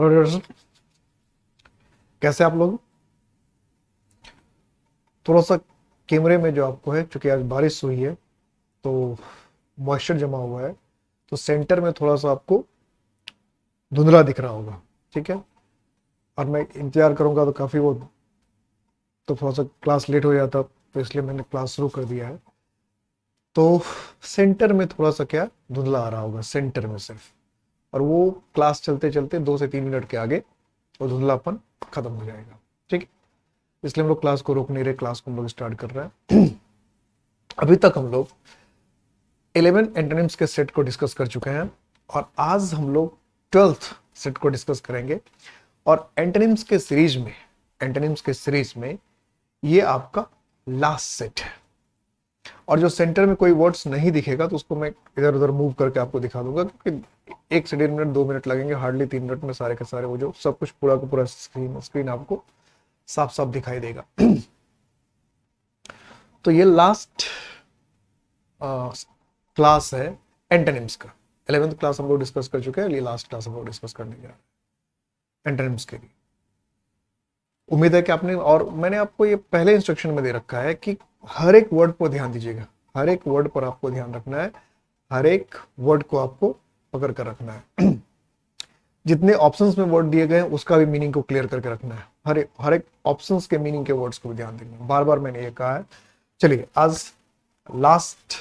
और कैसे आप लोग? थोड़ा सा कैमरे में जो आपको है, क्योंकि आज बारिश हुई है तो मॉइस्चर जमा हुआ है, तो सेंटर में थोड़ा सा आपको धुंधला दिख रहा होगा, ठीक है। और मैं इंतजार करूंगा तो काफ़ी वो, तो थोड़ा सा क्लास लेट हो जाता, तो इसलिए मैंने क्लास शुरू कर दिया है। तो सेंटर में थोड़ा सा क्या धुंधला आ रहा होगा, सेंटर में सिर्फ। और वो क्लास चलते चलते 2 से 3 मिनट के आगे वो धुंधलापन खत्म हो जाएगा, ठीक है। इसलिए हम लोग क्लास को रोक नहीं रहे, क्लास को हम लोग स्टार्ट कर रहे हैं। अभी तक हम लोग 11 एंटोनिम्स के सेट को डिस्कस कर चुके हैं और आज हम लोग 12th सेट को डिस्कस करेंगे। और एंटोनिम्स के सीरीज में ये आपका लास्ट सेट है। और जो सेंटर में कोई वर्ड्स नहीं दिखेगा तो उसको मैं इधर उधर मूव करके आपको दिखा दूंगा, क्योंकि 1 से 1.5 मिनट 2 मिनट लगेंगे, हार्डली 3 मिनट में सारे के सारे वो जो सब कुछ पूरा का पूरा स्क्रीन आपको साफ साफ दिखाई देगा। तो ये लास्ट क्लास है एंटोनिम्स का। 11th क्लास हम लोग डिस्कस कर चुके हैं, ये लास्ट क्लास हम लोग डिस्कस करने जा रहे हैं एंटोनिम्स के लिए। उम्मीद है कि आपने, और मैंने आपको ये पहले इंस्ट्रक्शन में दे रखा है कि हर एक वर्ड पर ध्यान दीजिएगा, हर एक वर्ड पर आपको ध्यान रखना है, हर एक वर्ड को आपको पकड़ कर रखना है। जितने ऑप्शंस में वर्ड दिए गए हैं उसका भी मीनिंग को क्लियर करके रखना है, हर एक ऑप्शंस के मीनिंग के वर्ड्स को भी ध्यान देना है। बार बार मैंने ये कहा है। चलिए, आज लास्ट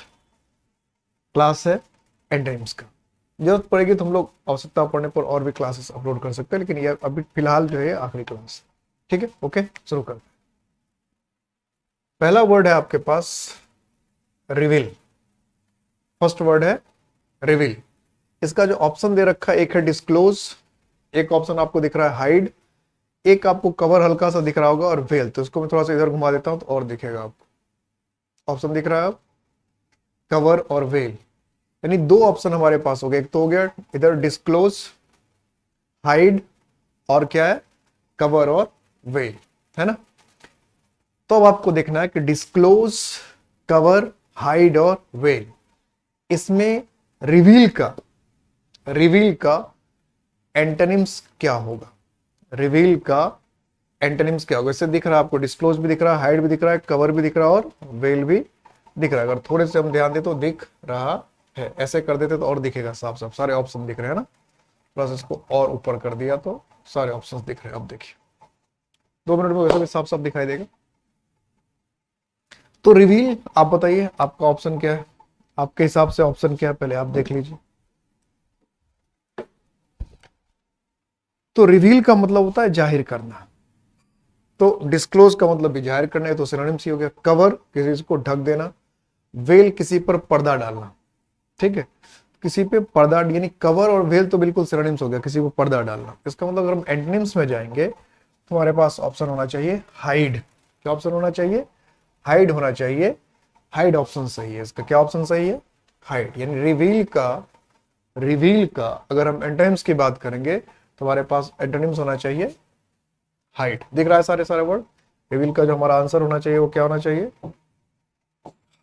क्लास है एंटोनिम्स का। जरूरत पड़ेगी तो हम लोग आवश्यकता पड़ने पर और भी क्लासेस अपलोड कर सकते हैं, लेकिन ये अभी फिलहाल जो है आखिरी क्लास, ठीक है। ओके, शुरू करते हैं। पहला वर्ड है आपके पास रिवील। फर्स्ट वर्ड है रिवील। इसका जो ऑप्शन दे रखा है, एक है डिस्क्लोज, एक ऑप्शन आपको दिख रहा है हाइड, एक आपको कवर हल्का सा दिख रहा होगा, और वेल। तो इसको मैं थोड़ा सा इधर घुमा देता हूं तो और दिखेगा आपको। ऑप्शन दिख रहा है कवर और वेल, यानी 2 ऑप्शन हमारे पास हो गए। एक तो हो गया इधर डिस्क्लोज, हाइड, और क्या है कवर और वेल, है ना। तो अब आपको देखना है कि डिस्क्लोज, कवर, हाइड और वेल, इसमें रिवील का एंटोनिम्स क्या होगा। रिवील का एंटोनिम्स क्या होगा। इससे दिख रहा है आपको, डिस्क्लोज भी दिख रहा है, हाइड भी दिख रहा है, कवर भी दिख रहा है और वेल भी दिख रहा है। अगर थोड़े से हम ध्यान दें तो दिख रहा है, ऐसे कर देते तो और दिखेगा साफ साफ, सारे ऑप्शन दिख रहे हैं ना। प्लस इसको और ऊपर कर दिया तो सारे ऑप्शन दिख रहे हैं। अब देखिए 2 मिनट में वैसे भी साफ साफ दिखाई देगा। तो रिवील, आप बताइए आपका ऑप्शन क्या है, आपके हिसाब से ऑप्शन क्या है, पहले आप देख लीजिए। तो रिवील का मतलब होता है जाहिर करना, तो डिस्क्लोज का मतलब भी जाहिर करना है, तो सिनोनिम्स ही हो गया। कवर किसी चीज को ढक देना, वेल किसी पर पर्दा डालना, ठीक है। किसी पे पर्दा, यानी कवर और वेल तो बिल्कुल सिनोनिम्स हो गया, किसी को पर्दा डालना। इसका मतलब अगर हम एंटोनिम्स में जाएंगे तो हमारे पास ऑप्शन होना चाहिए हाइड। क्या ऑप्शन होना चाहिए? हाइड होना चाहिए। हाइड ऑप्शन सही है इसका। क्या ऑप्शन सही है? हाइड। यानी रिवील का अगर हम एंटोनिम्स की बात करेंगे तो हमारे पास एंटोनिम्स होना चाहिए हाइड। दिख रहा है सारे सारे वर्ड। रिवील का जो हमारा आंसर होना चाहिए वो क्या होना चाहिए?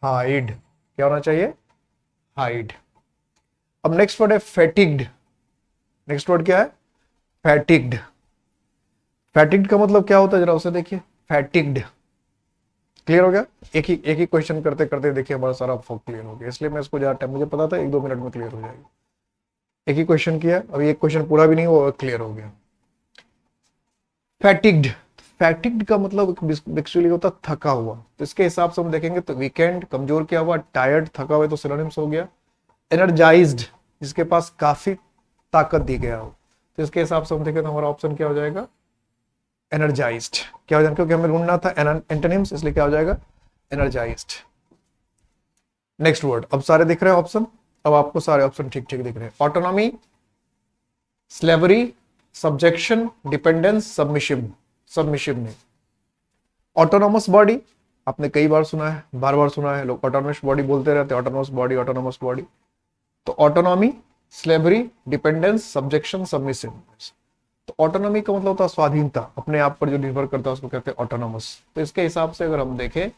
हाइड। क्या होना चाहिए? हाइड। अब नेक्स्ट वर्ड है फैटिग्ड। नेक्स्ट वर्ड क्या है? फैटिग्ड। फैटिग्ड का मतलब क्या होता है, जरा उसे देखिए। फैटिग्ड, क्लियर हो गया। एक ही क्वेश्चन करते करते देखिए हमारा सारा फॉक क्लियर हो गया। इसलिए मैं इसको ज्यादा टाइम, मुझे पता था 1-2 मिनट में क्लियर हो जाएगी। एक ही क्वेश्चन किया, अभी एक क्वेश्चन पूरा भी नहीं हुआ, क्लियर हो गया। फैटिग्ड, फैटिग्ड का मतलब एक्चुअली होता थका हुआ। तो इसके हिसाब से हम देखेंगे तो वीकेंड, कमजोर क्या हुआ, टायर्ड, थका हुआ, तो सिनोनिम्स हो गया। एनर्जाइज्ड, जिसके पास काफी ताकत दी गया हो, तो इसके हिसाब से हम देखें तो हमारा ऑप्शन क्या हो जाएगा? एनर्जाइज्ड। क्या हो जाएगा, क्योंकि हमें ढूंढना था एंटोनिम्स, इसलिए क्या हो जाएगा? एनर्जाइज्ड। नेक्स्ट वर्ड, अब सारे दिख रहे हैं ऑप्शन, अब आपको सारे ऑप्शन ठीक ठीक दिख रहे हैं। ऑटोनॉमी, स्लेवरी, सब्जेक्शन, डिपेंडेंस, सबमिशिव नहीं। ऑटोनॉमस बॉडी आपने कई बार सुना है, बार बार सुना है, लोग ऑटोनॉमस बॉडी बोलते रहते हैं, ऑटोनॉमस बॉडी, ऑटोनॉमस बॉडी। तो autonomy, slavery, dependence, subjection, submissive. तो ऑटोनॉमी का मतलब होता है स्वाधीनता, अपने आप पर जो निर्भर करता है उसको कहते हैं ऑटोनॉमस। तो इसके हिसाब से अगर हम देखें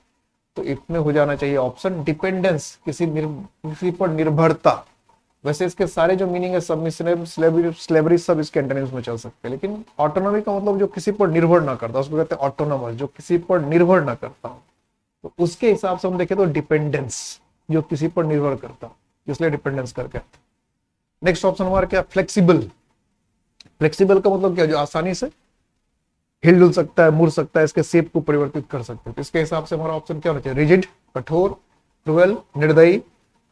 तो इसमें हो जाना चाहिए ऑप्शन डिपेंडेंस, किसी पर निर्भरता। वैसे इसके सारे जो मीनिंग है, सबमिशन, स्लेवरी, सब इसके एंटोनिम्स में चल सकते हैं, लेकिन ऑटोनॉमी का मतलब जो किसी पर निर्भर ना करता, उसको कहते हैं ऑटोनोमस, जो किसी पर निर्भर ना करता हो। तो उसके हिसाब से हम देखें तो डिपेंडेंस, जो किसी पर निर्भर करता, इसलिए डिपेंडेंस करके। नेक्स्ट ऑप्शन हमारा क्या, फ्लेक्सिबल। फ्लेक्सिबल का मतलब क्या, जो आसानी से हिलडुल सकता है, मुड़ सकता है, इसके शेप को परिवर्तित कर सकते हैं। तो इसके हिसाब से हमारा ऑप्शन क्या होना चाहिए, रिजिड, कठोर, क्रूएल, निर्दयी,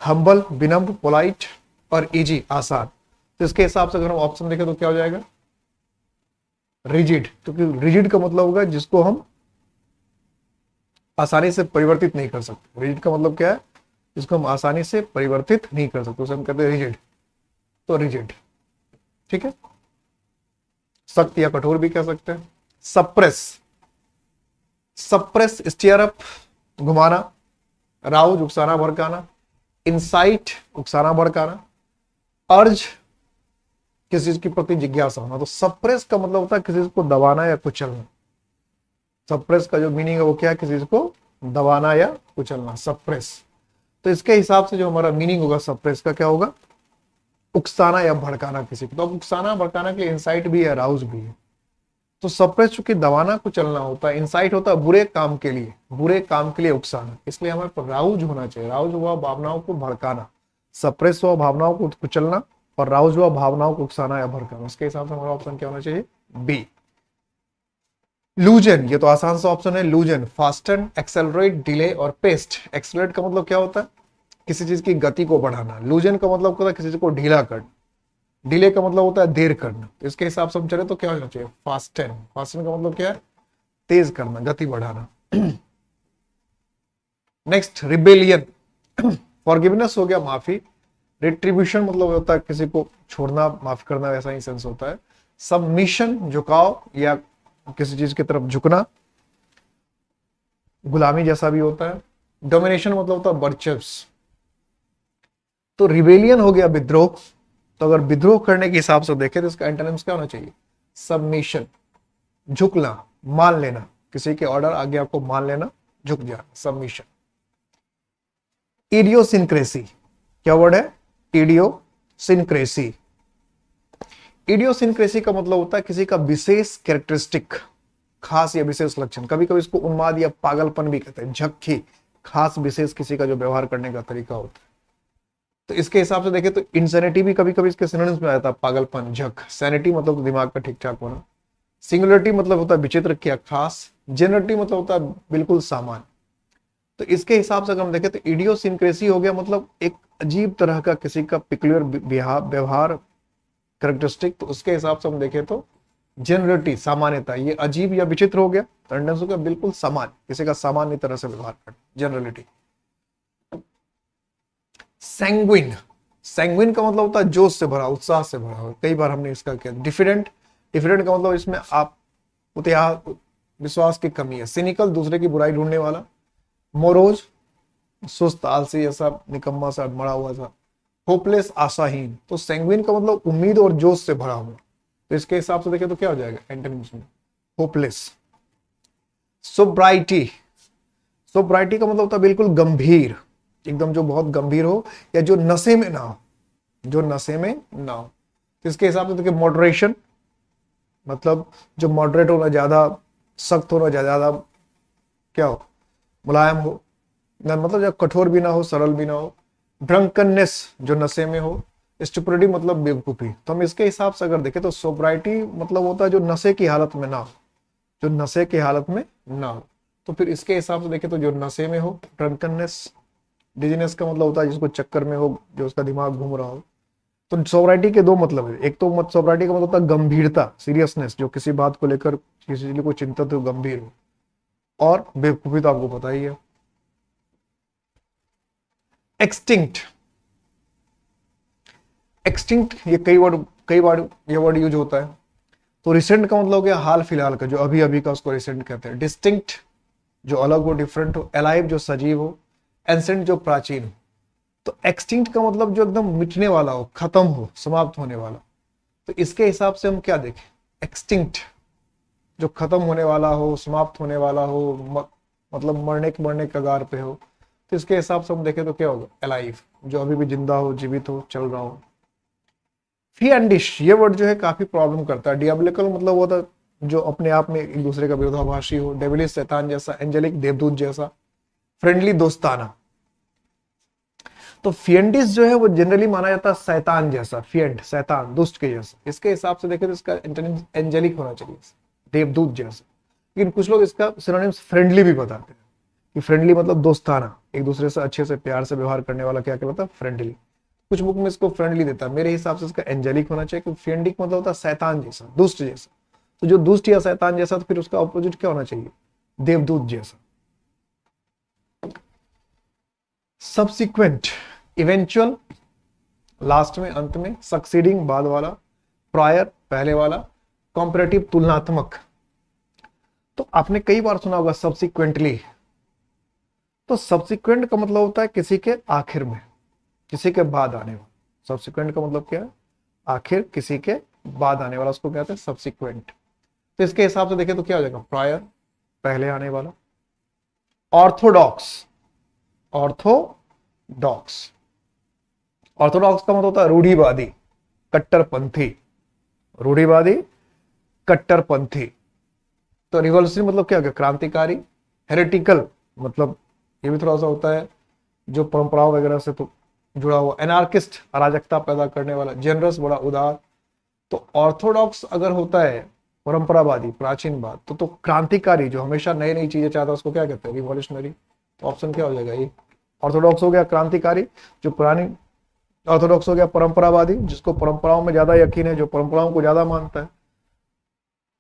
हम्बल, विनम्र, पोलाइट, और इजी, आसान। तो इसके हिसाब से अगर हम ऑप्शन देखें तो क्या हो जाएगा, रिजिड, क्योंकि रिजिड का मतलब होगा जिसको हम आसानी से परिवर्तित नहीं कर सकते। रिजिड का मतलब क्या है, जिसको हम आसानी से परिवर्तित नहीं कर सकते, उसे हम कहते हैं रिजिड। तो रिजिड, ठीक है। सख्त या कठोर भी कह सकते हैं। सप्रेस, सप्रेस, स्टीयर अप, घुमाना, राउज, उकसाना भड़काना, इंसाइट, उकसाना भड़काना, अर्ज, किसी चीज के प्रति जिज्ञासा होना। तो सप्रेस का मतलब होता है किसी चीज को दबाना या कुचलना। सप्रेस का जो मीनिंग है वो क्या है, किसी चीज को दबाना या कुचलना, सप्रेस। तो इसके हिसाब से जो हमारा मीनिंग होगा सप्रेस का, क्या होगा, उकसाना या भड़काना किसी को। तो अब उकसाना भड़काना के लिए इंसाइट भी है, अराउज भी है। तो सप्रेस चूंकि दबाना कुचलना होता है, इंसाइट होता है बुरे काम के लिए, बुरे काम के लिए उकसाना, इसलिए हमारे पर राउज होना चाहिए। राउज हुआ भावनाओं को भड़काना, सप्रेस हुआ भावनाओं को कुचलना, और राउज हुआ भावनाओं को उकसाना या भड़काना। इसके हिसाब से हमारा ऑप्शन क्या होना चाहिए, बी। लूजन, ये तो आसान सा ऑप्शन है, लूजन, फास्टन, एक्सेलरेट, डिले और पेस्ट। एक्सेलरेट का मतलब क्या होता है, किसी चीज की गति को बढ़ाना। लूजन का मतलब होता है किसी चीज को ढीला करना। डिले का मतलब होता है देर करना। तो इसके हिसाब से हम चले तो क्या होना चाहिए, फास्टन। फास्टन का मतलब क्या है, तेज करना, गति बढ़ाना। नेक्स्ट, रिबेलियन, फॉरगिवनेस हो गया, माफी। रिट्रीब्यूशन मतलब होता है किसी को छोड़ना, माफ करना, वैसा ही सेंस होता है। सबमिशन, झुकाव या किसी चीज की तरफ झुकना, गुलामी जैसा भी होता है। डोमिनेशन मतलब होता है वर्चस्व। तो रिबेलियन हो गया विद्रोह। तो अगर विद्रोह करने के हिसाब से देखें तो इसका एंटोनिम्स क्या होना चाहिए, सबमिशन, झुकना, मान लेना, किसी के ऑर्डर, आज्ञा को मान लेना, झुक जाना, सबमिशन। इडियोसिंक्रेसी, क्या वर्ड है, इडियोसिंक्रेसी। इडियोसिंक्रेसी का मतलब होता है किसी का विशेष कैरेक्टरिस्टिक, खास या विशेष लक्षण। कभी कभी इसको उन्माद या पागलपन भी कहते हैं, झक्की, खास विशेष किसी का जो व्यवहार करने का तरीका होता है। तो इसके हिसाब से देखें तो इंसैनिटी भी कभी कभी इसके सिनोनिम्स में आता है, पागलपन, झक। सैनिटी मतलब दिमाग का ठीक ठाक होना। सिंगुलरिटी मतलब होता है विचित्र क्या खास। जेनरिटी मतलब होता है बिल्कुल सामान्य। तो इसके हिसाब से अगर हम देखें तो इडियोसिंक्रेसी हो गया मतलब एक अजीब तरह का किसी का पिक्युलर व्यवहार, कैरेक्टरिस्टिक। तो उसके हिसाब से हम देखें तो जेनरिटी, सामान्यता, ये अजीब या विचित्र हो गया। टेंडेंस हो गया बिल्कुल सामान्य, किसी का सामान्य तरह से व्यवहार करना, जनरलिटी। सैंग्विन, सैंग्विन का मतलब होता है जोश से भरा, उत्साह से भरा हो। कई बार हमने इसका किया। डिफिडेंट, डिफिडेंट का मतलब इसमें आप विश्वास की कमी है। सिनिकल, दूसरे की बुराई ढूंढने वाला। मोरोज, सुस्त, आलसी, ऐसा निकम्मा सा, मरा हुआ सा। होपलेस, आशाहीन। तो सैंग्विन का मतलब उम्मीद और जोश से भरा हुआ। तो इसके हिसाब से देखें तो क्या हो जाएगा एंटोनिम्स में, होपलेस। सोब्राइटी, सोब्राइटी का मतलब होता है बिल्कुल गंभीर, एकदम जो बहुत गंभीर हो, या जो नशे में ना हो, जो नशे में ना हो। तो इसके हिसाब से देखिए मॉडरेशन, मतलब जो मॉडरेट हो, ना ज्यादा सख्त हो, ना ज्यादा क्या हो, मुलायम हो, ना मतलब जो कठोर भी ना हो, सरल भी ना हो। ड्रंकननेस, जो नशे में हो। स्टुपिडिटी मतलब बेवकूफी। तो हम इसके हिसाब से अगर देखें तो सोब्राइटी मतलब होता है जो नशे की हालत में ना हो, जो नशे की हालत में ना हो। तो फिर इसके हिसाब से देखें तो जो नशे में हो, ड्रंकननेस। डिजीनेस का मतलब होता है जिसको चक्कर में हो, जो उसका दिमाग घूम रहा हो। तो सोब्राइटी के दो मतलब है। एक तो सोब्राइटी का मतलब होता है गंभीरता, सीरियसनेस, जो किसी बात को लेकर किसी चीज को चिंतित हो, गंभीर हो। और बेवकूफी तो आपको पता ही है। एक्सटिंक्ट, एक्सटिंक्ट ये कई बार ये वर्ड यूज होता है। तो रिसेंट का मतलब हो गया हाल फिलहाल का, जो अभी अभी का, उसको रिसेंट कहते हैं। डिस्टिंक्ट, जो अलग हो, डिफरेंट हो। अलाइव, जो सजीव हो। एंसेंट, जो प्राचीन हो। तो एक्सटिंक्ट का मतलब जो एकदम मिटने वाला हो, खत्म हो, समाप्त होने वाला। तो इसके हिसाब से हम क्या देखें, एक्सटिंक्ट जो खत्म होने वाला हो, समाप्त होने वाला हो, मतलब मरने के कगार पे हो। तो इसके हिसाब से हम देखें तो क्या होगा, अलाइव, जो अभी भी जिंदा हो, जीवित हो, चल रहा हो। फिएंडिश, ये वर्ड जो है काफी प्रॉब्लम करता है। डियाबलिकल मतलब वो था जो अपने आप में एक दूसरे का विरोधाभासी हो, डेविलिश शैतान जैसा, एंजेलिक देवदूत जैसा, फ्रेंडली दोस्ताना। तो फिएंडिस जो है वो जनरली माना जाता है शैतान जैसा, फिएंड शैतान, दुष्ट के जैसा। इसके हिसाब से देखें तो इसका एंजेलिक होना चाहिए, देवदूत जैसा। लेकिन कुछ लोग इसका सिनोनिम्स फ्रेंडली भी बताते हैं कि फ्रेंडली मतलब दोस्ताना, एक दूसरे से अच्छे से प्यार से व्यवहार करने वाला क्या कहलाता है, फ्रेंडली। कुछ बुक में इसको फ्रेंडली देता है, मेरे हिसाब से इसका एंजेलिक होना चाहिए, क्योंकि फ्रेंडिक मतलब होता है शैतान जैसा, दुष्ट जैसा। तो जो दुष्ट या शैतान जैसा, तो फिर उसका ऑपोजिट क्या होना चाहिए, देवदूत जैसा। सब्सिक्वेंट, इवेंचुअल लास्ट में, अंत में, सक्सीडिंग बाद वाला, प्रायर पहले वाला, कॉम्परेटिव तुलनात्मक। तो आपने कई बार सुना होगा सब्सिक्वेंटली। तो सब्सिक्वेंट का मतलब होता है किसी के आखिर में, किसी के बाद आने वाला। सब्सिक्वेंट का मतलब क्या है, आखिर, किसी के बाद आने वाला, उसको कहते हैं सब्सिक्वेंट। तो इसके हिसाब से देखें तो क्या हो जाएगा, प्रायर पहले आने वाला। ऑर्थोडॉक्स, ऑर्थोडॉक्स, ऑर्थोडॉक्स का मतलब होता है रूढ़िवादी, कट्टरपंथी, रूढ़िवादी, कट्टरपंथी। तो रिवॉल्यूशनरी मतलब क्या हो गया, क्रांतिकारी। हेरेटिकल मतलब ये भी थोड़ा सा होता है जो परंपराओं वगैरह से तो जुड़ा हुआ। एनार्किस्ट, अराजकता पैदा करने वाला। जेनरस, बड़ा उदार। तो ऑर्थोडॉक्स अगर होता है परंपरावादी, प्राचीनवाद, तो क्रांतिकारी, जो हमेशा नई नई चीजें चाहता है, उसको क्या कहते हैं, रिवॉल्यूशनरी। तो ऑप्शन क्या हो जाएगा, ये। ऑर्थोडॉक्स हो गया क्रांतिकारी, जो पुरानी। ऑर्थोडॉक्स हो गया परंपरावादी, जिसको परंपराओं में ज्यादा यकीन है, जो परंपराओं को ज्यादा मानता है।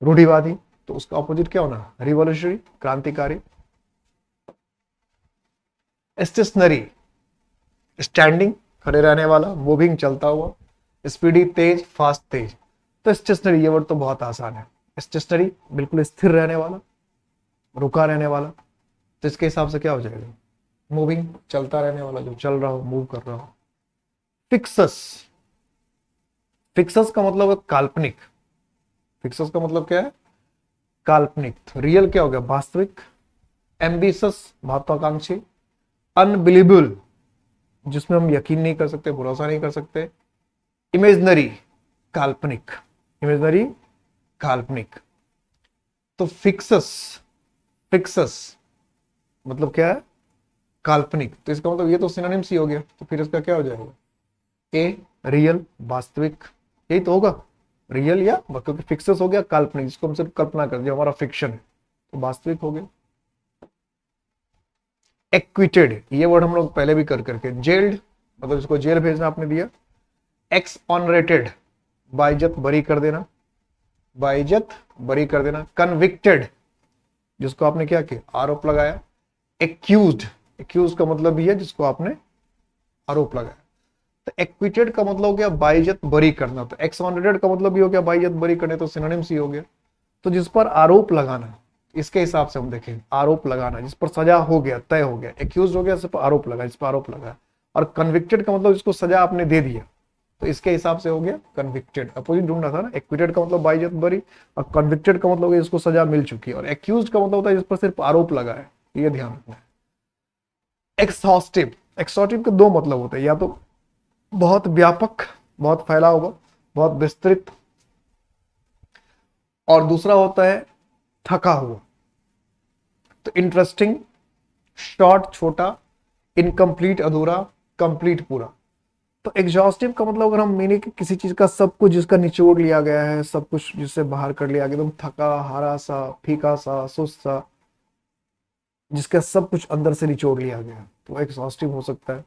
रूढ़िवादी, तो उसका ऑपोजिट क्या होना, रिवॉल्यूशनरी, क्रांतिकारी। स्टेशनरी, स्टैंडिंग, खड़े रहने वाला, मूविंग, चलता हुआ। स्पीडी, तेज, फास्ट, तेज। तो स्टेशनरी, ये वर्ड तो बहुत आसान है। स्टेशनरी बिल्कुल स्थिर रहने वाला, रुका रहने वाला। तो इसके हिसाब से क्या हो जाएगा, मूविंग, चलता रहने वाला, जो चल रहा हो, मूव कर रहा हो। फिक्सस, फिक्सस का मतलब है काल्पनिक। फिक्सस का मतलब क्या है, काल्पनिक। रियल क्या हो गया, वास्तविक। एम्बिशस, महत्वाकांक्षी। अनबिलीवेबल, जिसमें हम यकीन नहीं कर सकते, भरोसा नहीं कर सकते। इमेजनरी, काल्पनिक, इमेजनरी, काल्पनिक। तो फिक्सस, फिक्सस मतलब क्या है, काल्पनिक। तो इसका मतलब ये तो सिनोनिम्स ही हो गया। तो फिर इसका क्या हो जाएगा, ए, रियल, वास्तविक, यही तो होगा, रियल या, क्योंकि फिक्सस हो गया काल्पनिक, जिसको हम सिर्फ कल्पना कर दिया, हमारा फिक्शन है, तो वास्तविक हो गया। एक्विटेड, ये वर्ड हम लोग पहले भी कर करके। जेल्ड मतलब इसको जेल भेजना आपने दिया। एक्सऑनरेटेड, बाइज्जत, बरी कर देना, बाइज्जत, बरी कर देना। कन्विक्टेड, जिसको आपने क्या किया, आरोप लगाया। एक्यूज्ड, एक्यूज का मतलब भी है जिसको आपने आरोप लगाया। तो एक्विटेड का मतलब हो गया बाइज्जत, बरी करना। तो एक्सऑनरेटेड का मतलब भी हो गया बाइज्जत, बरी करने, तो सिनोनिम्स ही हो गया। तो जिस पर आरोप लगाना, इसके हिसाब से हम देखें, आरोप लगाना, जिस पर सजा हो गया, तय हो गया। एक्यूज हो गया, जिस पर आरोप लगा, जिस पर आरोप लगा। और कन्विक्टेड का मतलब जिसको सजा आपने दे दिया, तो इसके हिसाब से हो गया कन्विक्टेड। अपोजिट ढूंढना था ना, एक्विटेड का मतलब बाइज्जत, बरी, और कन्विक्टेड का मतलब जिसको सजा मिल चुकी है। और एक्यूज का मतलब होता है जिस पर सिर्फ आरोप लगा है, ये ध्यान रखना है। एक्सहॉस्टिव, एक्सहॉस्टिव के दो मतलब होते हैं, या तो बहुत व्यापक, बहुत फैला हुआ, बहुत विस्तृत, और दूसरा होता है थका हुआ। तो इंटरेस्टिंग, शॉर्ट, छोटा। इनकम्प्लीट, अधूरा। कंप्लीट, पूरा। तो एग्जॉस्टिव का मतलब अगर हम मीनिंग किसी चीज का सब कुछ जिसका निचोड़ लिया गया है, सब कुछ जिससे बाहर कर लिया गया, एकदम थका हारा सा, फीका सा, सुस्त सा, जिसका सब कुछ अंदर से निचोड़ लिया गया, तो एग्जॉस्टिव हो सकता है।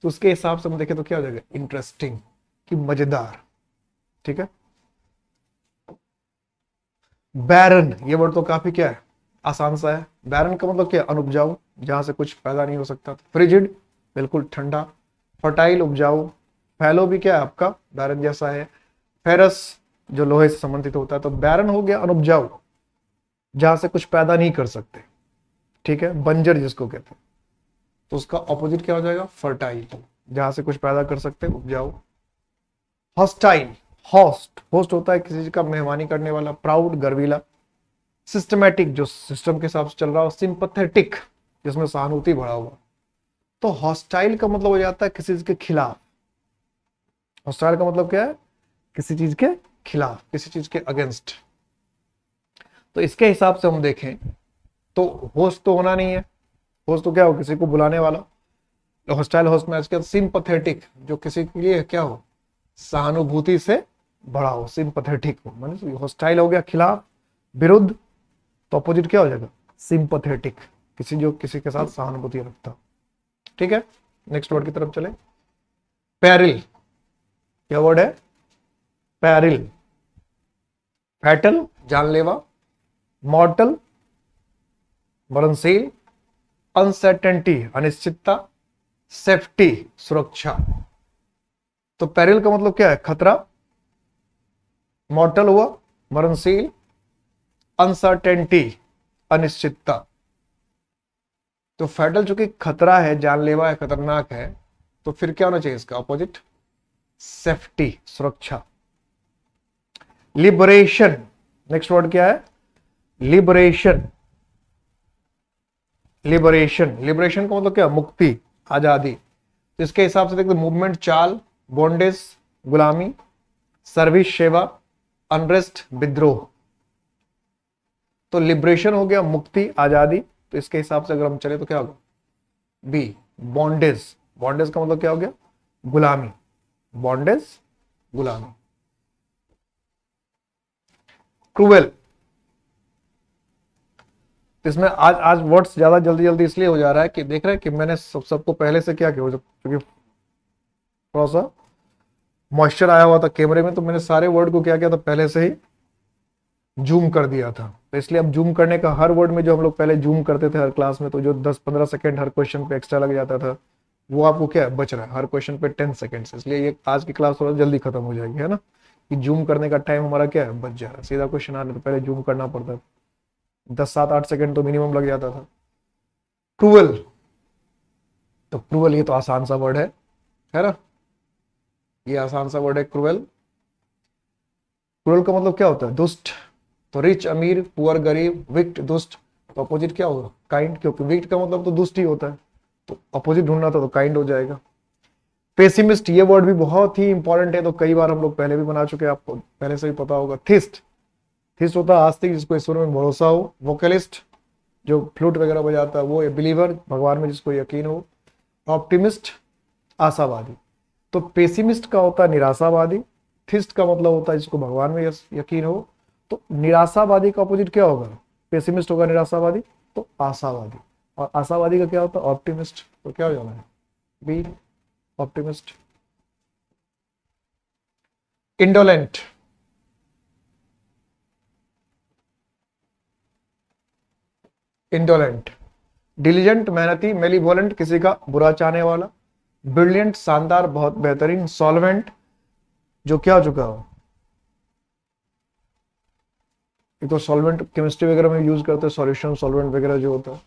तो उसके हिसाब से हम देखें तो क्या हो जाएगा, इंटरेस्टिंग, कि मजेदार। ठीक है। बैरन, ये वर्ड तो काफी क्या है, आसान सा है। बैरन का मतलब क्या, अनुपजाऊ, जहां से कुछ पैदा नहीं हो सकता। फ्रिजिड, बिल्कुल ठंडा। फर्टाइल, उपजाऊ। फैलो भी क्या है आपका, बैरन जैसा है। फेरस, जो लोहे से संबंधित होता है। तो बैरन हो गया अनुपजाऊ, जहां से कुछ पैदा नहीं कर सकते। ठीक है। बंजर जिसको कहते हैं, तो उसका ऑपोजिट क्या हो जाएगा, फर्टाइल, जहां से कुछ पैदा कर सकते, उपजाऊ। हॉस्टाइल, होस्ट, होस्ट होता है किसी चीज का मेहमानी करने वाला। प्राउड, गर्वीला। सिस्टमैटिक, जो सिस्टम के हिसाब से चल रहा हो। सिंपथेटिक, जिसमें सहानुभूति भरा हुआ। तो हॉस्टाइल का मतलब हो जाता है किसी चीज के खिलाफ। हॉस्टाइल का मतलब क्या है? किसी चीज के खिलाफ, किसी चीज के अगेंस्ट। तो इसके हिसाब से हम देखें तो होस्ट तो होना नहीं है। होस्ट तो क्या हो? किसी को बुलाने वाला। हॉस्टाइल होस्ट मैच के सिंपैथेटिक, जो किसी के लिए क्या हो? सहानुभूति से बड़ा हो, सिंपैथेटिक हो। माने हॉस्टाइल हो गया खिलाफ, विरुद्ध, तो अपोजिट क्या हो जाएगा? सिंपैथेटिक, किसी जो किसी के साथ सहानुभूति रखता। ठीक है, नेक्स्ट वर्ड की तरफ चले। पैरिल, क्या वर्ड है? पैरिल। फैटल, जानलेवा। मॉर्टल, मरणशील। अनसर्टेनिटी, अनिश्चितता। सेफ्टी, सुरक्षा। तो पैरिल का मतलब क्या है? खतरा। मॉर्टल हुआ, मरणशील। अनसर्टेनिटी, अनिश्चितता। तो फैटल चूंकि खतरा है, जानलेवा है, खतरनाक है, तो फिर क्या होना चाहिए इसका अपोजिट? सेफ्टी, सुरक्षा। लिबरेशन, नेक्स्ट वर्ड क्या है? लिबरेशन। लिबरेशन, लिबरेशन का मतलब क्या? मुक्ति, आजादी। तो इसके हिसाब से देखते मूवमेंट, चाल, बॉन्डेज, गुलामी, सर्विस, सेवा, अनरेस्ट, विद्रोह। तो लिबरेशन हो गया मुक्ति, आजादी। तो इसके हिसाब से अगर हम चले तो क्या होगा? B, bondage. बॉन्डेज का मतलब क्या हो गया? गुलामी। बॉन्डेज, गुलामी। क्रूएल, इसमें आज आज वर्ड्स ज्यादा जल्दी जल्दी इसलिए हो जा रहा है कि देख रहे हैं कि मैंने सबको पहले से क्या किया, क्योंकि थोड़ा सा मॉइस्चर आया हुआ था कैमरे में, तो मैंने सारे वर्ड को क्या किया था? पहले से ही जूम कर दिया था। तो इसलिए अब जूम करने का, हर वर्ड में जो हम लोग पहले जूम करते थे हर क्लास में, तो जो 10-15 सेकंड हर क्वेश्चन पे एक्स्ट्रा लग जाता था, वो आपको क्या बच रहा है? हर क्वेश्चन पे 10 सेकंड। इसलिए ये आज की क्लास थोड़ा जल्दी खत्म हो जाएगी, है ना, कि जूम करने का टाइम हमारा क्या है? बच जा रहा है। सीधा क्वेश्चन आने तो पहले जूम करना पड़ता था, 10-7-8 सेकंड तो मिनिमम लग जाता था। क्रूअल, तो क्रूअल ये तो आसान सा वर्ड है ना, ये आसान सा वर्ड है क्रूअल। क्रूअल का मतलब क्या होता है? दुष्ट। तो रिच, अमीर, पुअर, गरीब, विक्ट, दुष्ट। तो अपोजिट क्या होगा? काइंड, क्योंकि विक्ट का मतलब तो दुष्ट ही होता है, तो अपोजिट ढूंढना था तो काइंड हो जाएगा। पेसिमिस्ट, ये वर्ड भी बहुत ही इंपॉर्टेंट है, तो कई बार हम लोग पहले भी बना चुके हैं, आपको पहले से भी पता होगा। थिस्ट, थिस्ट होता है आस्तिक, जिसको ईश्वर में भरोसा हो। वोकलिस्ट, जो फ्लूट वगैरह बजाता है वो। बिलीवर, भगवान में जिसको यकीन हो। ऑप्टिमिस्ट, आशावादी। तो पेसिमिस्ट का होता है निराशावादी। थिस्ट का मतलब होता है जिसको भगवान में यकीन हो। तो निराशावादी का अपोजिट क्या होगा? पेसिमिस्ट होगा निराशावादी, तो आशावादी। और आशावादी का क्या होता है? ऑप्टिमिस्ट। तो क्या हो जाना है? Be, optimist. Indolent, indolent. Diligent, मेहनती। मेलीवोलेंट, किसी का बुरा चाहने वाला। ब्रिलियंट, शानदार, बहुत बेहतरीन। सॉल्वेंट, जो क्या हो चुका हो? ये तो सॉल्वेंट केमिस्ट्री वगैरह में यूज करते हैं, सॉल्यूशन, सॉल्वेंट वगैरह जो होता है।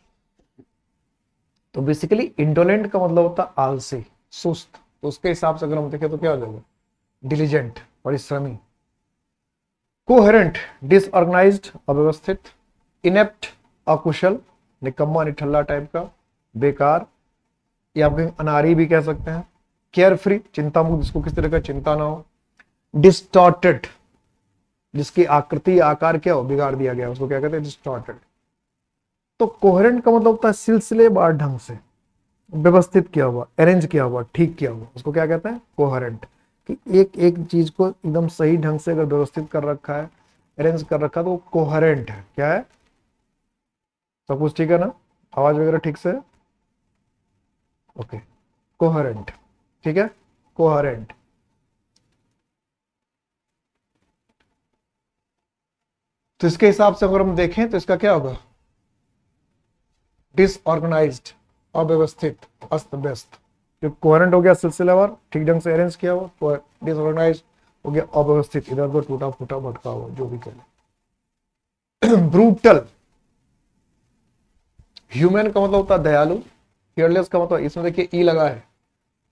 तो बेसिकली इंडोलेंट का मतलब होता है आलसी, सुस्त। तो उसके हिसाब से अगर हम देखें तो क्या हो जाएगा? डिलीजेंट, परिश्रमी। कोहेरेंट, डिसऑर्गेनाइज्ड, अव्यवस्थित। इनेप्ट, अकुशल, निकम्मा, निठल्ला टाइप का, बेकार, या आप अनारी भी कह सकते हैं। केयर फ्री, चिंता मुक्त, जिसको किसी तरह का चिंता ना हो। डिस्टॉर्टेड, जिसकी आकृति आकार क्या हो? बिगाड़ दिया गया, उसको क्या कहते हैं? डिस्टॉर्टेड। तो कोहेरेंट का मतलब होता है सिलसिलेवार ढंग से व्यवस्थित किया हुआ, अरेंज किया हुआ, ठीक किया हुआ, उसको क्या कहते हैं? कोहेरेंट। कि एक एक चीज को एकदम सही ढंग से अगर व्यवस्थित कर रखा है, अरेंज कर रखा है, तो वो कोहेरेंट है। क्या है? सब कुछ ठीक है ना? आवाज वगैरह ठीक से? Okay, coherent. ठीक है, कोहेरेंट। तो इसके हिसाब से अगर हम देखें तो इसका क्या होगा? डिसऑर्गेनाइज्ड, अव्यवस्थित, अस्त व्यस्त। जो कोहेरेंट हो गया सिलसिलेवार, ठीक ढंग से अरेंज किया हुआ। तो डिसऑर्गेनाइज्ड हो गया अव्यवस्थित, इधर उधर टूटा फूटा भटका हुआ, जो भी कह। ब्रूटल, ह्यूमन का मतलब होता है दयालु। फियरलेस का मतलब, इसमें देखिए ई लगा है,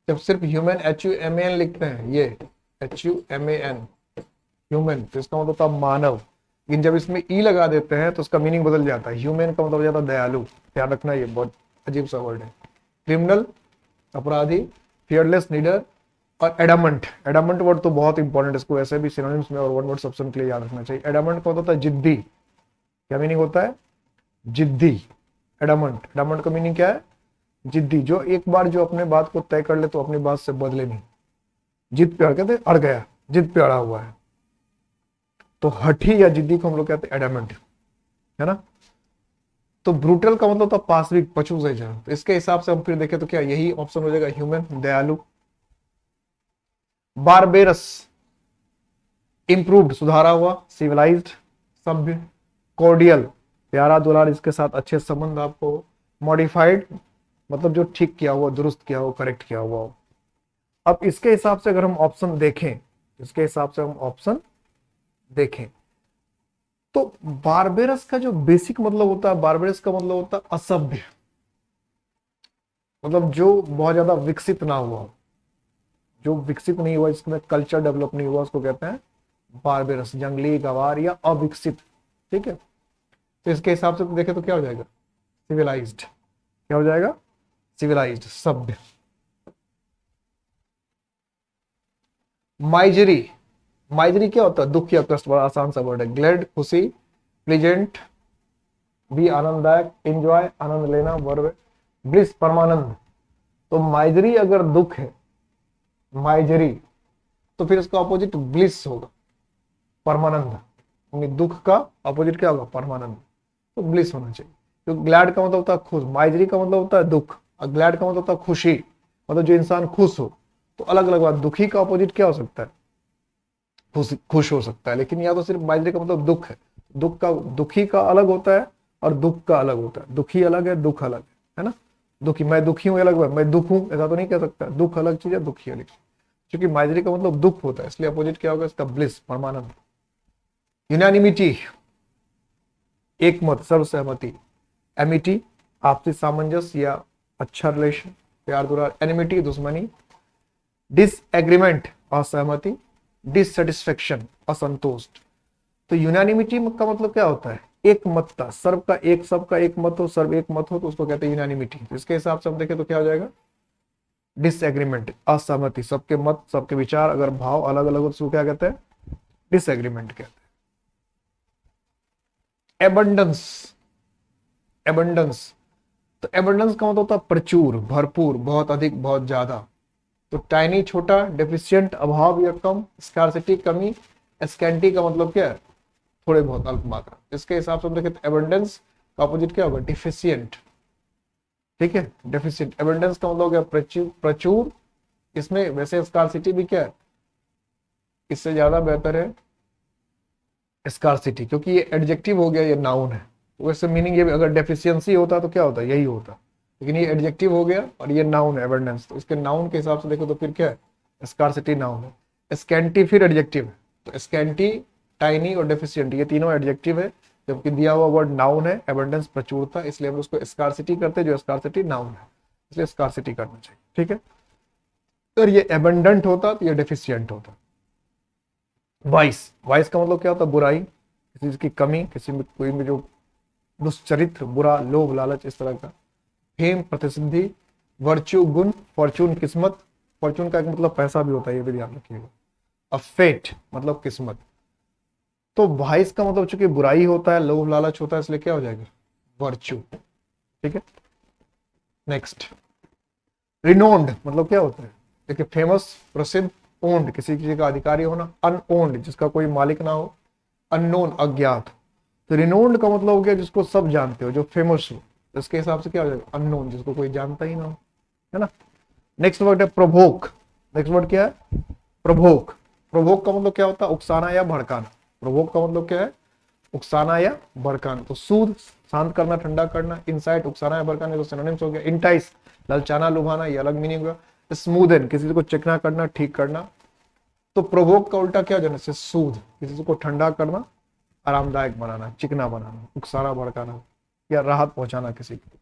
जब सिर्फ ह्यूमन HUMAN लिखते हैं, ये HUMAN ह्यूमन, तो इसका मतलब होता है मानव। लेकिन जब इसमें ई लगा देते हैं तो उसका मीनिंग बदल जाता है। ह्यूमन का मतलब हो जाता है दयालु। ध्यान रखना, ये बहुत अजीब सा वर्ड है। क्रिमिनल, अपराधी, फियरलेस, नीडर और एडामंट। एडामंट वर्ड तो बहुत इंपॉर्टेंट है, इसको ऐसे भी सिनोनिम्स में और वन वर्ड ऑप्शन के लिए याद रखना चाहिए। एडामंट का होता है जिद्दी। क्या मीनिंग होता है? जिद्दी। एडामंट, एडामंट का मीनिंग क्या है? जिद्दी। जो एक बार जो अपने बात को तय कर ले तो अपनी बात से बदले नहीं। जिद पे अड़ कहते अड़ गया, जिद पे अड़ा हुआ है। तो हठी या जिद्दी को हम लोग कहते हैं एडामंट, है ना। तो ब्रूटल का मतलब था पाशविक, पशु से जड़। तो इसके हिसाब से हम फिर देखें तो क्या यही ऑप्शन हो जाएगा, ह्यूमन, दयालु। बारबेरस, इंप्रूव्ड, सुधारा हुआ, सिविलाइज्ड, सभ्य। कॉर्डियल, प्यारा दुलार, इसके साथ अच्छे संबंध आपको। मॉडिफाइड, मतलब जो ठीक किया हुआ, दुरुस्त किया हुआ, करेक्ट किया हुआ। अब इसके हिसाब से अगर हम ऑप्शन देखें, इसके हिसाब से हम ऑप्शन देखें तो बारबेरस का जो बेसिक मतलब होता है, बारबेरस का मतलब होता है असभ्य, मतलब जो बहुत ज्यादा विकसित ना हुआ, जो विकसित नहीं हुआ, इसमें कल्चर डेवलप नहीं हुआ, उसको कहते हैं बारबेरस, जंगली, गवार या अविकसित। ठीक है, तो इसके हिसाब से देखें तो क्या हो जाएगा, सिविलाइज्ड। क्या हो जाएगा? सिविलाइज्ड, सभ्य। माइजरी, माइजरी क्या होता है? दुख या कष्ट, बड़ा आसान सा वर्ड है। ग्लैड, खुशी, प्लीजेंट, भी आनंददायक, एंजॉय, आनंद लेना, वर्ब। ब्लिस, परमानंद। तो माइजरी अगर दुख है, माइजरी, तो फिर इसका ऑपोजिट ब्लिस होगा, परमानंद। दुख का ऑपोजिट क्या होगा? परमानंद। तो ब्लिस होना चाहिए। तो ग्लैड का मतलब होता है खुश, माइजरी का मतलब होता है दुख, और ग्लैड का मतलब होता है खुशी, मतलब जो इंसान खुश हो। तो अलग अलग बात, दुखी का ऑपोजिट क्या हो सकता है? खुश हो सकता है। लेकिन या तो सिर्फ माइजरी का मतलब दुख है, दुख का, दुखी का अलग होता है और दुख का अलग होता है। दुखी अलग है, दुख अलग है ना। दुखी, मैं दुखी हूं अलग है, मैं दुख हूं ऐसा तो नहीं कह सकता। दुख अलग चीज है, दुखी अलग। क्योंकि माइजरी का मतलब दुख होता है, इसलिए अपोजिट क्या होगा इसका? ब्लिस, परमानंद। यूनानिमिटी, एक मत, सर्वसहमति। एमिटी, आपसी सामंजस्य या अच्छा रिलेशन, प्यार दुलार। एनिमिटी, दुश्मनी। डिसएग्रीमेंट, असहमति। डिससेटिस्फेक्शन, असंतोष। तो यूनानिमिटी का मतलब क्या होता है? एक मतता, सर्व का एक, सबका एक मत हो, सर्व एक मत हो, तो उसको कहते हैं यूनानिमिटी। तो इसके हिसाब से हम देखें तो क्या हो जाएगा? डिसएग्रीमेंट, असहमति, सबके मत, सबके विचार अगर भाव अलग अलग हो तो उसको क्या कहते हैं? डिसएग्रीमेंट कहते हैं। एबंडेंस, एबंडेंस, तो एबंडेंस का मतलब होता है प्रचुर, भरपूर, बहुत अधिक, बहुत ज्यादा। तो टाइनी, छोटा। डेफिशिएंट, अभाव या कम। स्कार्सिटी, कमी। स्कैंटी का मतलब क्या है? थोड़े बहुत, अल्प मात्रा। इसके हिसाब से हम देखें तो एबंडेंस का अपोजिट क्या होगा? डिफिशिएंट। ठीक है, डेफिशिएंट। एबंडेंस का मतलब हो गया प्रचुर, प्रचुर। इसमें वैसे स्कार्सिटी भी क्या है? इससे ज्यादा बेहतर है स्कार्सिटी, क्योंकि ये एडजेक्टिव हो गया, ये नाउन है। तो वैसे मीनिंग ये, अगर डेफिशिएंसी होता तो क्या होता? यही होता। लेकिन ये एडजेक्टिव हो गया और ये नाउन है, एबंडेंस। तो इसके नाउन के हिसाब से देखो तो फिर क्या है? स्कार्सिटी नाउन है। स्कैंटी फिर एडजेक्टिव है। तो स्कैंटी, टाइनी और डेफिशिएंट ये तीनों एडजेक्टिव है, जबकि दिया हुआ वर्ड नाउन है, एबंडेंस प्रचुरता, इसलिए हम उसको स्कार्सिटी करते हैं, जो स्कार्सिटी नाउन है, इसलिए स्कार्सिटी करना चाहिए। ठीक है, तो ये एबंडेंट होता तो ये डेफिशिएंट होता। वाइस, वाइस का मतलब क्या होता है? बुराई, किसी चीज की कमी, किसी में कोई में जो दुष्चरित्र, बुरा, लोभ, लालच, इस तरह का। फेम, प्रसिद्धि। वर्च्यू, गुण। फॉर्चून, किस्मत। फॉर्चून का एक मतलब पैसा भी होता है, ये भी ध्यान रखिएगा। अब फेट मतलब किस्मत। तो वाइस का मतलब चूंकि बुराई होता है, लोभ लालच होता है, इसलिए क्या हो जाएगा? वर्च्यू। ठीक है, नेक्स्ट। रिनोन्ड मतलब क्या होता है? देखिए, फेमस, प्रसिद्ध। ओन्ड, किसी चीज का अधिकारी होना। अनओन्ड, जिसका कोई मालिक ना हो। अननोन, अज्ञात। तो रिनोन्ड का मतलब हो गया जिसको सब जानते हो, जो फेमस हो। तो इसके हिसाब से क्या हो जाएगा? अननोन, जिसको कोई जानता ही ना हो, है ना। नेक्स्ट वर्ड है प्रभोक। नेक्स्ट वर्ड क्या है? प्रभोक। प्रभोक का मतलब क्या होता है? उकसाना या भड़काना। प्रभोक का मतलब क्या है? उकसाना या भड़काना। तो सूद, शांत करना, ठंडा करना। इनसाइट, उकसाना या भड़काना, तो सिनोनिम्स हो गया। इंटाइस, ललचाना, लुभाना, ये अलग मीनिंग हुआ। स्मूदन, किसी को चिकना करना, ठीक करना। तो प्रभोक का उल्टा क्या हो जाना? सूद, किसी को ठंडा करना, आरामदायक बनाना, चिकना बनाना, उकसाना, भड़काना या राहत पहुंचाना किसी को।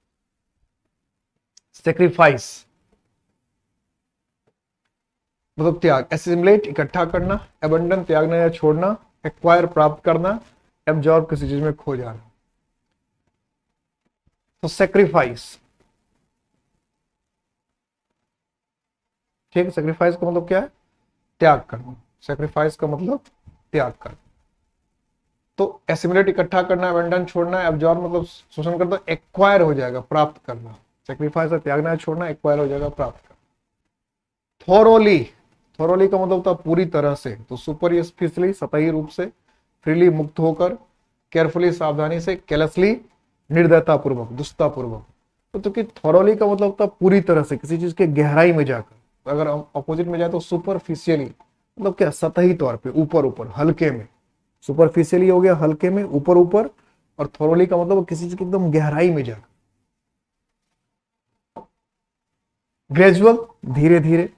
सेक्रीफाइस मतलब त्याग। एसिमुलेट, इकट्ठा करना। एबंडन, त्यागना या छोड़ना। एक्वायर, प्राप्त करना। एब्जॉर्ब, किसी चीज में खो जाना। तो सेक्रीफाइस, ठीक है, सेक्रीफाइस का मतलब क्या है? त्याग करना। सेक्रीफाइस का मतलब त्याग करना। तो एसिमिलेट इकट्ठा करना, अबेंडन छोड़ना है, एब्जॉर्ब मतलब शोषण करना, एक्वायर हो जाएगा प्राप्त करना। सेक्रीफाइस है त्यागना है, छोड़ना, एक्वायर हो जाएगा प्राप्त करना। थोरोली, थोरोली का मतलब होता है पूरी तरह से, तो सुपरफिशियली सतही रूप से, फ्रीली मुक्त होकर, केयरफुली सावधानी से, केयरलेसली निर्दयता पूर्वक, दुष्टता पूर्वक। तो कि थोरोली का मतलब होता है पूरी तरह से, किसी चीज के गहराई में जाकर। अगर हम ऑपोजिट में जाए तो सुपरफिशियली मतलब क्या? सतही तौर पे, ऊपर ऊपर, हल्के में। सुपरफिशियली हो गया हल्के में, ऊपर ऊपर, और थोरोली का मतलब किसी चीज की एकदम गहराई में जाकर। ग्रेजुअल, धीरे धीरे।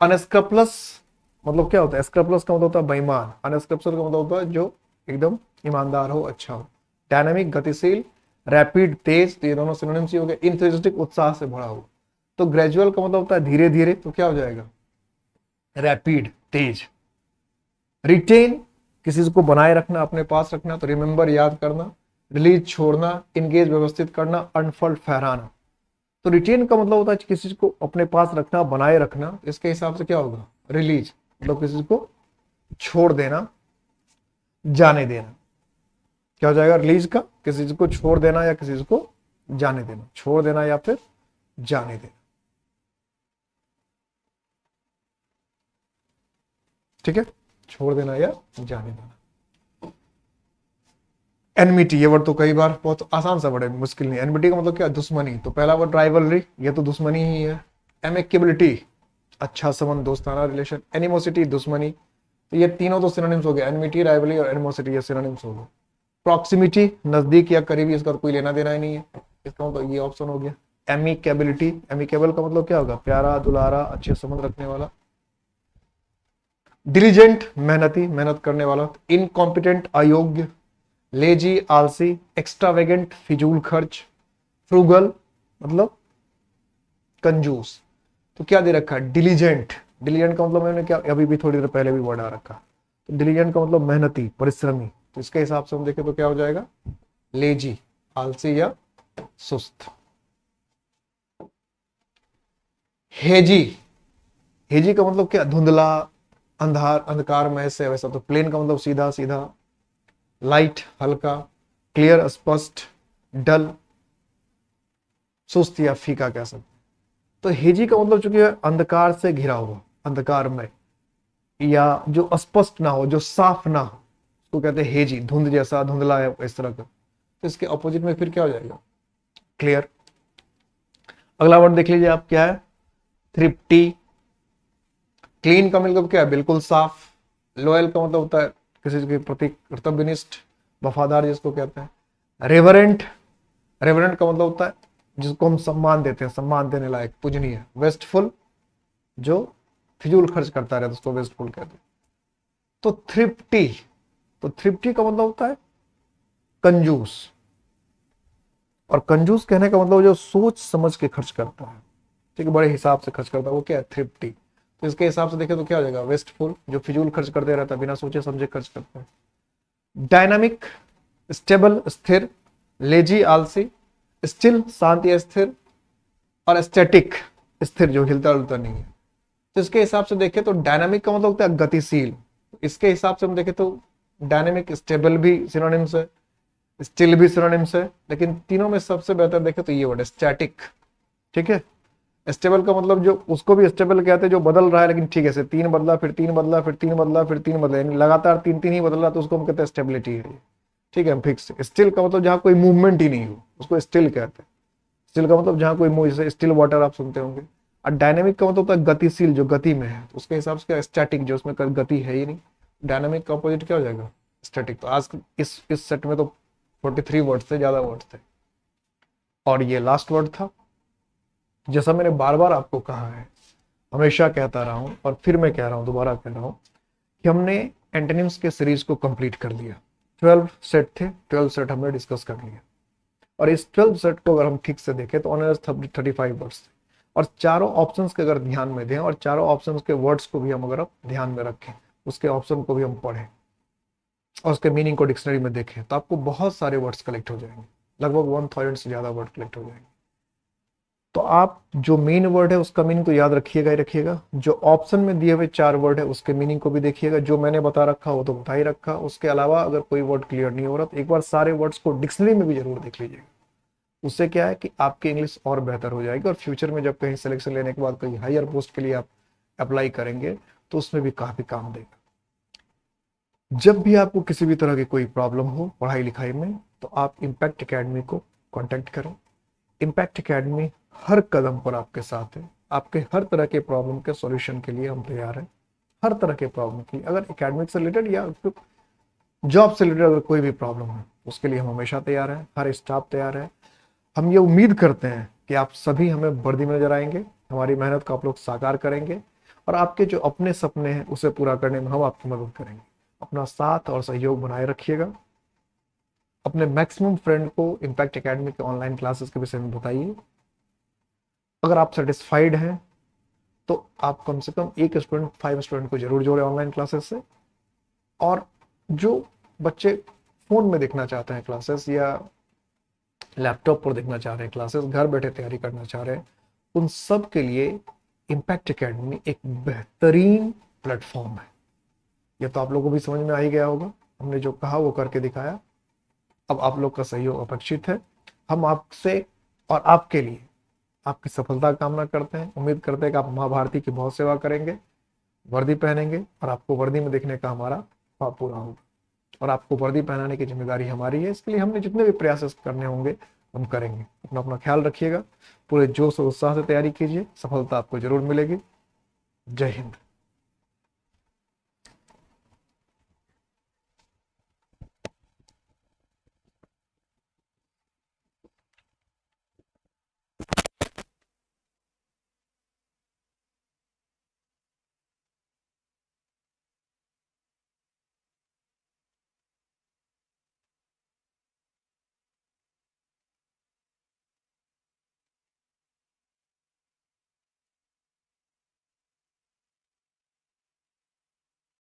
अनस्क्रपलस मतलब क्या होता है? स्क्रपलस का मतलब होता है बेईमान, अनस्क्रपलस का मतलब होता है जो एकदम ईमानदार हो, अच्छा हो। डायनामिक, गतिशील। रैपिड, तेज, तो ये दोनों सिनोनिम्स ही हो गए। इंथुसियास्टिक, उत्साह से भरा हुआ। तो ग्रेजुअल का मतलब होता है धीरे धीरे, तो क्या हो जाएगा? रैपिड, तेज। रिटेन, किसी चीज को बनाए रखना, अपने पास रखना, तो रिमेंबर, याद करना। रिलीज, छोड़ना। इंगेज, व्यवस्थित करना। अनफोल्ड, फहराना। तो रिटेन का मतलब होता है किसी चीज को अपने पास रखना, बनाए रखना। इसके हिसाब से क्या होगा? रिलीज मतलब किसी को छोड़ देना, जाने देना। क्या हो जाएगा रिलीज का? किसी चीज को छोड़ देना या किसी चीज को जाने देना, छोड़ देना या फिर जाने देना। ठीक है, छोड़ देना या जाने देना। एनमिटी, ये वर्ड तो कई बार, बहुत आसान सा वर्ड है, मुश्किल नहीं। एनमिटी का मतलब क्या? दुश्मनी। तो पहला वर्ड राइवलरी, ये तो दुश्मनी ही है। एमिकेबिलिटी, अच्छा संबंध, दोस्ताना रिलेशन। एनिमोसिटी, दुश्मनी। तो ये तीनों तो सिनोनिम्स हो गए, एनमिटी, राइवलरी और एनिमोसिटी, ये सिनोनिम्स हो गए। प्रॉक्सिमिटी, नजदीक या करीबी, इसका कोई लेना देना ही नहीं है, इसका मतलब ये ऑप्शन हो गया। एमिकेबिलिटी, एमिकेबल का मतलब क्या होगा? प्यारा, दुलारा, अच्छे संबंध रखने वाला। डिलीजेंट, मेहनती, मेहनत करने वाला। इनकॉम्पिटेंट, अयोग्य। लेजी, आलसी। एक्स्ट्रावेगेंट, फिजूल खर्च। फ्रूगल मतलब कंजूस। तो क्या दे रखा है? डिलीजेंट। डिलीजेंट का मतलब मैंने क्या अभी भी थोड़ी देर पहले भी वर्ड आ रखा। तो डिलीजेंट का मतलब मेहनती, परिश्रमी। तो इसके हिसाब से हम देखें तो क्या हो जाएगा? लेजी, आलसी या सुस्त। हेजी, हेजी का मतलब क्या? धुंधला, अंधार, अंधकार में से वैसा। तो प्लेन का मतलब सीधा सीधा। लाइट, हल्का। क्लियर, स्पष्ट। डल, सुस्त या फीका कह सकते। तो हेजी का मतलब चूंकि अंधकार से घिरा हुआ, अंधकार में, या जो स्पष्ट ना हो, जो साफ ना हो, उसको कहते हैं हेजी। धुंध जैसा, धुंधला है, इस तरह का। तो इसके अपोजिट में फिर क्या हो जाएगा? क्लियर। अगला वर्ड देख लीजिए आप, क्या है? थ्रिप्टी। क्लीन का मतलब क्या है? बिल्कुल साफ। लॉयल का मतलब होता है किसी के प्रति कर्तव्यनिष्ठ, वफादार, जिसको कहते हैं। रेवरेंट, रेवरेंट का मतलब होता है जिसको हम सम्मान देते हैं, सम्मान देने लायक, पूजनीय। वेस्टफुल, जो फिजूल खर्च करता रहता है, उसको वेस्टफुल कहते हैं। तो थ्रिप्टी, तो थ्रिप्टी का मतलब होता है कंजूस। और कंजूस कहने का मतलब जो सोच समझ के खर्च करता है, ठीक है, बड़े हिसाब से खर्च करता है, वो क्या है? थ्रिप्टी। तो इसके हिसाब से देखें तो क्या हो जाएगा? वेस्टफुल, जो फिजूल खर्च करते रहता है, बिना सोचे समझे खर्च करता है। डायनामिक, स्टेबल, स्थिर। लेजी, आलसी। स्टिल, शांत या स्थिर। और स्टैटिक, स्थिर, जो हिलता डुलता नहीं है। तो इसके हिसाब से देखें तो डायनामिक का मतलब होता है गतिशील। इसके हिसाब से हम देखें तो डायनेमिक, स्टेबल भी सिनोनिम्स है, स्टिल भी सिनोनिम्स है, लेकिन तीनों में सबसे बेहतर देखें तो ये वर्ड है स्टैटिक। ठीक है, स्टेबल का मतलब जो, उसको भी स्टेबल कहते हैं जो बदल रहा है, लेकिन ठीक है, तीन बदला, फिर तीन बदला, फिर तीन बदला, फिर तीन बदला, यानी लगातार तीन तीन ही बदल रहा, तो उसको हम कहते हैं स्टेबिलिटी है। ठीक है, फिक्स। स्टिल का मतलब जहां कोई मूवमेंट ही नहीं हो, उसको स्टिल कहते हैं। स्टिल का मतलब जहां कोई मूव, जैसे स्टिल वाटर आप सुनते होंगे। और डायनेमिक का मतलब होता है गतिशील, जो गति में है, तो उसके हिसाब से क्या? स्टैटिक, जो उसमें गति है ही नहीं। डायनामिक का अपोजिट क्या हो जाएगा? स्टैटिक। तो आज इस सेट में तो 43 वर्ड थे, ज्यादा वर्ड थे, और ये लास्ट वर्ड था। जैसा मैंने बार बार आपको कहा है, हमेशा कहता रहा हूं, और फिर मैं कह रहा हूं, दोबारा कह रहा हूं, कि हमने एंटोनिम्स के सीरीज को कंप्लीट कर लिया। 12 सेट थे, 12 सेट हमने डिस्कस कर लिया। और इस 12 सेट को अगर हम ठीक से देखें तो ऑनर्स 35 वर्ड्स थे। और चारों ऑप्शंस के अगर ध्यान में दें, और चारों ऑप्शंस के वर्ड्स को भी हम अगर ध्यान में रखें, उसके ऑप्शन को भी हम पढ़ें, और उसके मीनिंग को डिक्शनरी में देखें, तो आपको बहुत सारे वर्ड्स कलेक्ट हो जाएंगे। लगभग 1000 से ज्यादा वर्ड कलेक्ट हो जाएंगे। तो आप जो मेन वर्ड है उसका मीनिंग तो याद रखिएगा ही रखिएगा, जो ऑप्शन में दिए हुए 4 वर्ड है उसके मीनिंग को भी देखिएगा, जो मैंने बता रखा वो तो बता ही रखा, उसके अलावा अगर कोई वर्ड क्लियर नहीं हो रहा तो एक बार सारे वर्ड्स को डिक्शनरी में भी जरूर देख लीजिएगा। उससे क्या है कि आपकी इंग्लिश और बेहतर हो जाएगी और फ्यूचर में जब कहीं सिलेक्शन लेने के बाद कहीं हायर पोस्ट के लिए आप अप्लाई करेंगे तो उसमें भी काफी काम देगा। जब भी आपको किसी भी तरह की कोई प्रॉब्लम हो पढ़ाई लिखाई में तो आप इम्पैक्ट एकेडमी को कांटेक्ट करें। इम्पैक्ट एकेडमी हर कदम पर आपके साथ है, आपके हर तरह के प्रॉब्लम के सॉल्यूशन के लिए हम तैयार हैं। हर तरह के प्रॉब्लम के लिए, अगर एकेडमिक से रिलेटेड या जॉब से रिलेटेड अगर कोई भी प्रॉब्लम है उसके लिए हम हमेशा तैयार हैं, हर स्टाफ तैयार है। हम ये उम्मीद करते हैं कि आप सभी हमें वर्दी में नजर आएंगे, हमारी मेहनत को आप लोग साकार करेंगे और आपके जो अपने सपने हैं उसे पूरा करने में हम आपकी मदद करेंगे। अपना साथ और सहयोग बनाए रखिएगा। अपने मैक्सिमम फ्रेंड को इम्पैक्ट एकेडमी के ऑनलाइन क्लासेस के विषय में बताइए। अगर आप सेटिस्फाइड हैं तो आप कम से कम 5 स्टूडेंट को जरूर जोड़े ऑनलाइन क्लासेस से। और जो बच्चे फोन में देखना चाहते हैं क्लासेस या लैपटॉप पर देखना चाह रहे हैं क्लासेस, घर बैठे तैयारी करना चाह रहे हैं, उन सब के लिए इम्पैक्ट एकेडमी एक बेहतरीन प्लेटफॉर्म है। ये तो आप लोगों को भी समझ में आ ही गया होगा, हमने जो कहा वो करके दिखाया। अब आप लोग का सहयोग अपेक्षित है। हम आपसे और आपके लिए आपकी सफलता की कामना करते हैं। उम्मीद करते हैं कि आप माँ भारती की बहुत सेवा करेंगे, वर्दी पहनेंगे और आपको वर्दी में देखने का हमारा ख्वाब पूरा होगा। और आपको वर्दी पहनाने की जिम्मेदारी हमारी है, इसके लिए हमने जितने भी प्रयास करने होंगे हम करेंगे। अपना अपना ख्याल रखिएगा, पूरे जोश और उत्साह से तैयारी कीजिए, सफलता आपको जरूर मिलेगी। जय हिंद।